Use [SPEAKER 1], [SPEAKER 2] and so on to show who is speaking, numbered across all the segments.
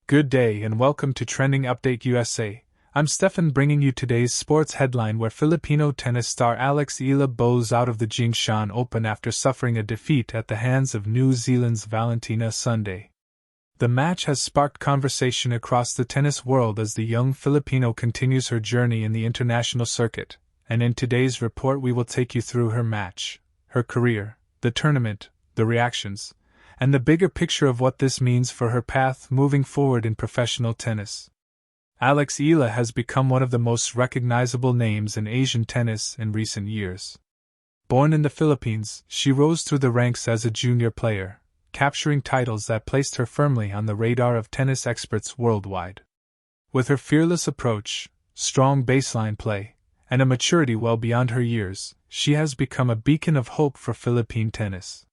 [SPEAKER 1] Good day and welcome to Trending Update USA. I'm Steffan bringing you today's sports headline where Filipino tennis star Alex Eala bows out of the Jingshan Open after suffering a defeat at the hands of New Zealand's Valentina Sun. The match has sparked conversation across the tennis world as the young Filipino continues her journey in the international circuit, and in today's report we will take you through her match, her career, the tournament, the reactions, and the bigger picture of what this means for her path moving forward in professional tennis. Alex Eala has become one of the most recognizable names in Asian tennis in recent years. Born in the Philippines, she rose through the ranks as a junior player, capturing titles that placed her firmly on the radar of tennis experts worldwide. With her fearless approach, strong baseline play, and a maturity well beyond her years, she has become a beacon of hope for Philippine tennis.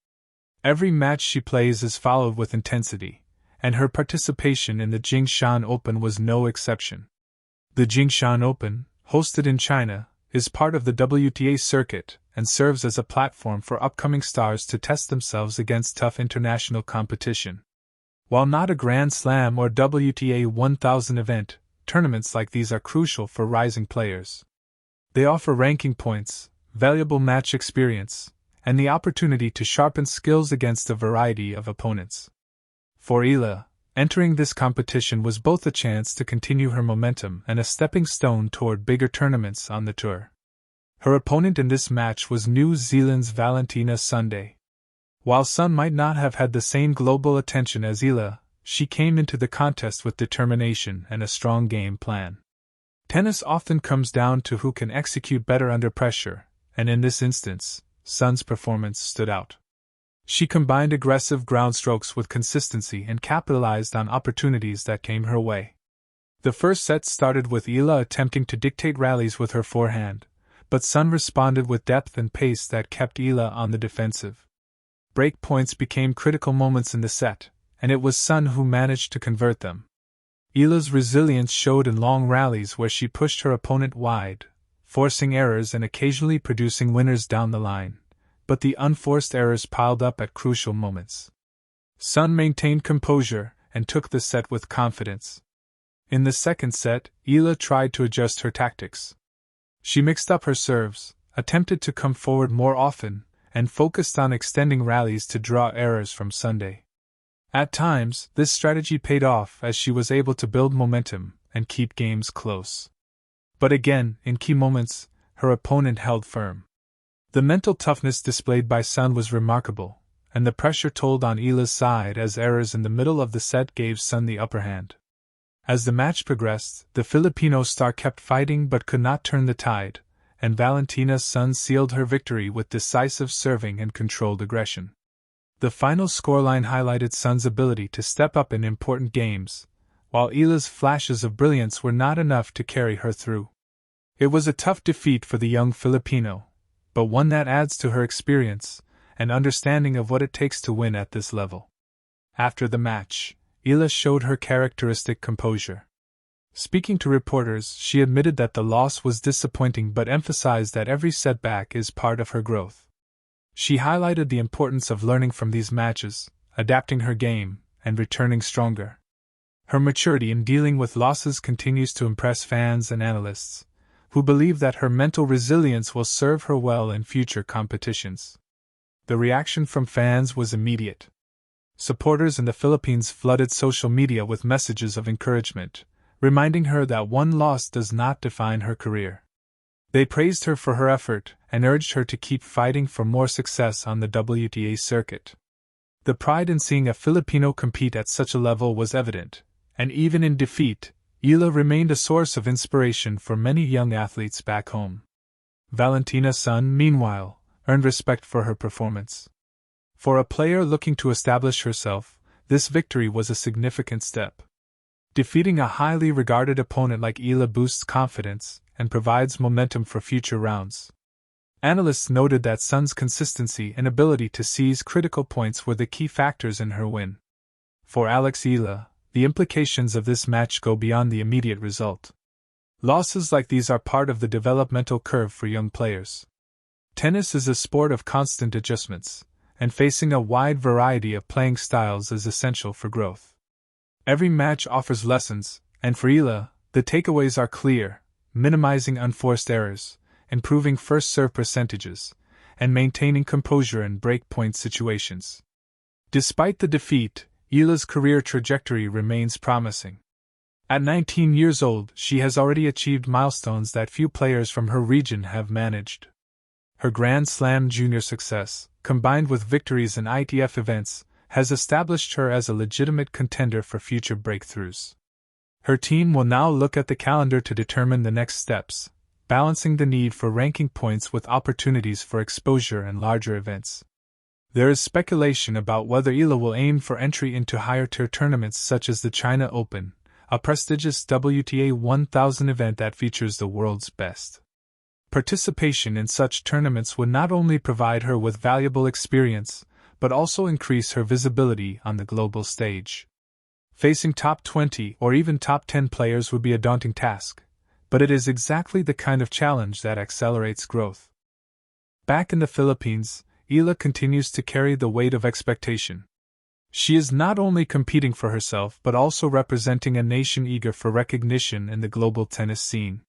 [SPEAKER 1] Every match she plays is followed with intensity, and her participation in the Jingshan Open was no exception. The Jingshan Open, hosted in China, is part of the WTA circuit and serves as a platform for upcoming stars to test themselves against tough international competition. While not a Grand Slam or WTA 1000 event, tournaments like these are crucial for rising players. They offer ranking points, valuable match experience, and the opportunity to sharpen skills against a variety of opponents. For Eala, entering this competition was both a chance to continue her momentum and a stepping stone toward bigger tournaments on the tour. Her opponent in this match was New Zealand's Valentina Sun. While Sun might not have had the same global attention as Eala, she came into the contest with determination and a strong game plan. Tennis often comes down to who can execute better under pressure, and in this instance, Sun's performance stood out. She combined aggressive ground strokes with consistency and capitalized on opportunities that came her way. The first set started with Eala attempting to dictate rallies with her forehand, but Sun responded with depth and pace that kept Eala on the defensive. Break points became critical moments in the set, and it was Sun who managed to convert them. Eala's resilience showed in long rallies where she pushed her opponent wide, forcing errors and occasionally producing winners down the line, but the unforced errors piled up at crucial moments. Sun maintained composure and took the set with confidence. In the second set, Eala tried to adjust her tactics. She mixed up her serves, attempted to come forward more often, and focused on extending rallies to draw errors from Sun. At times, this strategy paid off as she was able to build momentum and keep games close. But again, in key moments, her opponent held firm. The mental toughness displayed by Sun was remarkable, and the pressure told on Eala's side as errors in the middle of the set gave Sun the upper hand. As the match progressed, the Filipino star kept fighting but could not turn the tide, and Valentina Sun sealed her victory with decisive serving and controlled aggression. The final scoreline highlighted Sun's ability to step up in important games, while Eala's flashes of brilliance were not enough to carry her through. It was a tough defeat for the young Filipino, but one that adds to her experience and understanding of what it takes to win at this level. After the match, Eala showed her characteristic composure. Speaking to reporters, she admitted that the loss was disappointing but emphasized that every setback is part of her growth. She highlighted the importance of learning from these matches, adapting her game, and returning stronger. Her maturity in dealing with losses continues to impress fans and analysts, who believe that her mental resilience will serve her well in future competitions. The reaction from fans was immediate. Supporters in the Philippines flooded social media with messages of encouragement, reminding her that one loss does not define her career. They praised her for her effort and urged her to keep fighting for more success on the WTA circuit. The pride in seeing a Filipino compete at such a level was evident, and even in defeat, Eala remained a source of inspiration for many young athletes back home. Valentina Sun, meanwhile, earned respect for her performance. For a player looking to establish herself, this victory was a significant step. Defeating a highly regarded opponent like Eala boosts confidence and provides momentum for future rounds. Analysts noted that Sun's consistency and ability to seize critical points were the key factors in her win. For Alex Eala, the implications of this match go beyond the immediate result. Losses like these are part of the developmental curve for young players. Tennis is a sport of constant adjustments, and facing a wide variety of playing styles is essential for growth. Every match offers lessons, and for Eala, the takeaways are clear: minimizing unforced errors, improving first serve percentages, and maintaining composure in break-point situations. Despite the defeat, Eala's career trajectory remains promising. At 19 years old, she has already achieved milestones that few players from her region have managed. Her Grand Slam junior success, combined with victories in ITF events, has established her as a legitimate contender for future breakthroughs. Her team will now look at the calendar to determine the next steps, balancing the need for ranking points with opportunities for exposure and larger events. There is speculation about whether Eala will aim for entry into higher-tier tournaments such as the China Open, a prestigious WTA 1000 event that features the world's best. Participation in such tournaments would not only provide her with valuable experience, but also increase her visibility on the global stage. Facing top 20 or even top 10 players would be a daunting task, but it is exactly the kind of challenge that accelerates growth. Back in the Philippines, Eala continues to carry the weight of expectation. She is not only competing for herself but also representing a nation eager for recognition in the global tennis scene.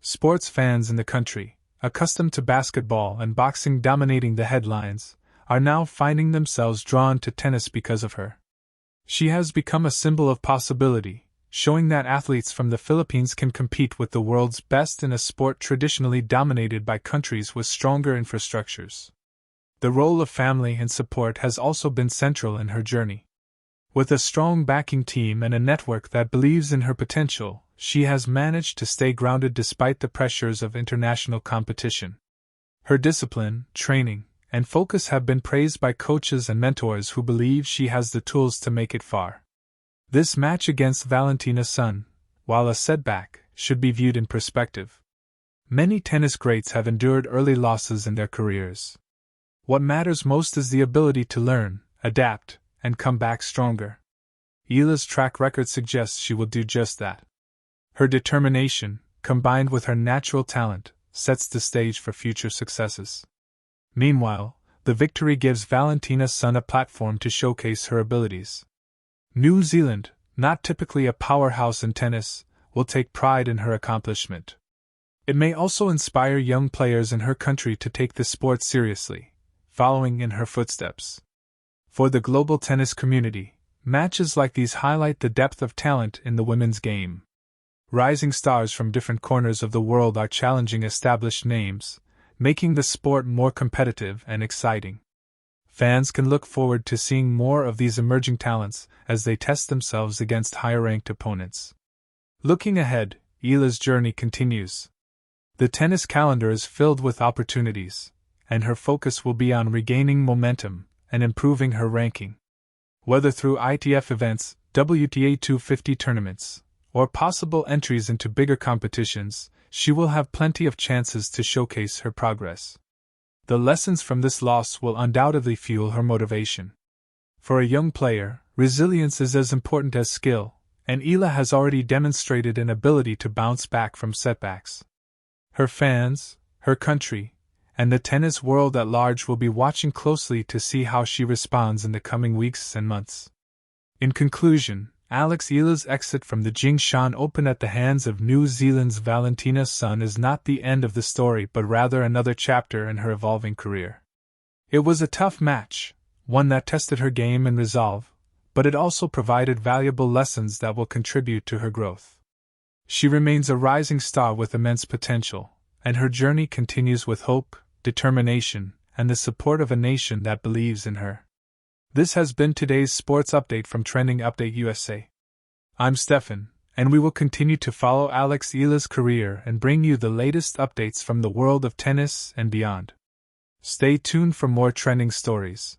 [SPEAKER 1] Sports fans in the country, accustomed to basketball and boxing dominating the headlines, are now finding themselves drawn to tennis because of her. She has become a symbol of possibility, showing that athletes from the Philippines can compete with the world's best in a sport traditionally dominated by countries with stronger infrastructures. The role of family and support has also been central in her journey. With a strong backing team and a network that believes in her potential, she has managed to stay grounded despite the pressures of international competition. Her discipline, training, and focus have been praised by coaches and mentors who believe she has the tools to make it far. This match against Valentina Sun, while a setback, should be viewed in perspective. Many tennis greats have endured early losses in their careers. What matters most is the ability to learn, adapt, and come back stronger. Eala's track record suggests she will do just that. Her determination, combined with her natural talent, sets the stage for future successes. Meanwhile, the victory gives Valentina Sun a platform to showcase her abilities. New Zealand, not typically a powerhouse in tennis, will take pride in her accomplishment. It may also inspire young players in her country to take the sport seriously, following in her footsteps. For the global tennis community, matches like these highlight the depth of talent in the women's game. Rising stars from different corners of the world are challenging established names, making the sport more competitive and exciting. Fans can look forward to seeing more of these emerging talents as they test themselves against higher-ranked opponents. Looking ahead, Eala's journey continues. The tennis calendar is filled with opportunities, and her focus will be on regaining momentum and improving her ranking. Whether through ITF events, WTA 250 tournaments, or possible entries into bigger competitions, she will have plenty of chances to showcase her progress. The lessons from this loss will undoubtedly fuel her motivation. For a young player, resilience is as important as skill, and Eala has already demonstrated an ability to bounce back from setbacks. Her fans, her country, and the tennis world at large will be watching closely to see how she responds in the coming weeks and months. In conclusion, Alex Eala's exit from the Jingshan Open at the hands of New Zealand's Valentina Sun is not the end of the story but rather another chapter in her evolving career. It was a tough match, one that tested her game and resolve, but it also provided valuable lessons that will contribute to her growth. She remains a rising star with immense potential, and her journey continues with hope, determination, and the support of a nation that believes in her. This has been today's sports update from Trending Update USA. I'm Steffan, and we will continue to follow Alex Eala's career and bring you the latest updates from the world of tennis and beyond. Stay tuned for more trending stories.